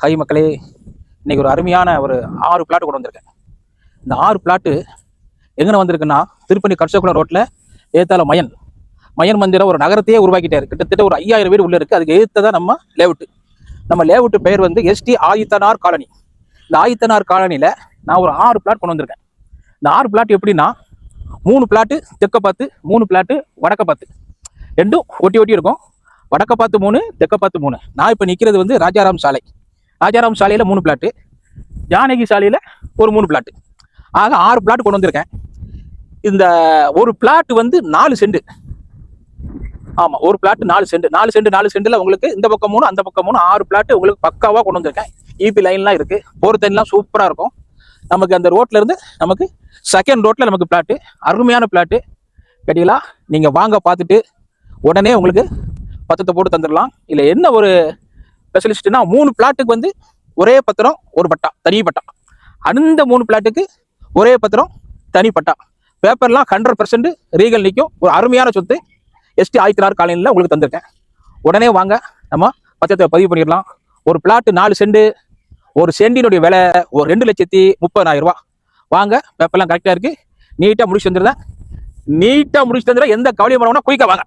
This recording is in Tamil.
ஹாய் மக்களே, இன்னைக்கு ஒரு அருமையான ஒரு 6 பிளாட் கொண்டு வந்திருக்கேன். இந்த 6 பிளாட்டு எங்கே வந்திருக்குன்னா, திருப்பணி கர்ஷகுளம் ரோட்டில் ஏத்தால மயன் மந்திரம் ஒரு நகரத்தையே உருவாக்கிட்டாரு. கிட்டத்தட்ட ஒரு 5000 வீடு உள்ள இருக்குது. அதுக்கு ஏற்றதான் நம்ம லேவுட்டு பெயர் வந்து எஸ்டி ஆதித்தனார் காலனி. இந்த ஆதித்தனார் காலனியில் நான் ஒரு 6 பிளாட் கொண்டு வந்திருக்கேன். இந்த 6 பிளாட் எப்படின்னா, 3 பிளாட்டு தெற்க பார்த்து, 3 பிளாட்டு வடக்க பார்த்து, ரெண்டும் ஒட்டி இருக்கும். வடக்க பார்த்து 3, தெற்க பார்த்து 3. நான் இப்போ நிற்கிறது வந்து ராஜாராம் சாலையில் 3 பிளாட்டு, ஜானகி சாலையில் ஒரு 3 பிளாட்டு, ஆக 6 பிளாட் கொண்டு வந்திருக்கேன். இந்த ஒரு பிளாட் வந்து 4 சென்ட். ஆமாம், ஒரு பிளாட் 4 சென்ட். 4 சென்டில் உங்களுக்கு இந்த பக்கம் 3, அந்த பக்கம் 3, 6 பிளாட்டு உங்களுக்கு பக்காவாக கொண்டு வந்திருக்கேன். இபி லைன்லாம் இருக்குது, போர் தண்ணிலாம் சூப்பராக இருக்கும். நமக்கு அந்த ரோட்ல இருந்து நமக்கு செகண்ட் ரோட்டில் நமக்கு பிளாட்டு, அருமையான பிளாட்டு கேட்டீங்களா. நீங்கள் வாங்க, பார்த்துட்டு உடனே உங்களுக்கு பத்திரத்தை போட்டு தந்துடலாம். இல்லை என்ன ஒரு ஸ்பெஷலிஸ்ட்னா, 3 பிளாட்டுக்கு வந்து ஒரே பத்திரம், ஒரு பட்டா, தனி பட்டா. அந்த 3 பிளாட்டுக்கு ஒரே பத்திரம், தனி பட்டா. பேப்பர்லாம் 100% ரீகல் நிற்கும். ஒரு அருமையான சொத்து எஸ்டி ஆதித்தனார் காலனியில் உங்களுக்கு தந்திருக்கேன். உடனே வாங்க, நம்ம பத்திரத்தை பதிவு பண்ணிடலாம். ஒரு பிளாட்டு 4 சென்ட், ஒரு சென்டினுடைய விலை ஒரு 2,30,000 ரூபா. வாங்க, பேப்பர்லாம் கரெக்டாக இருக்குது. நீட்டாக முடிச்சு தந்துடுறேன். எந்த கவலையும் பண்ண குயிக்காக வாங்க.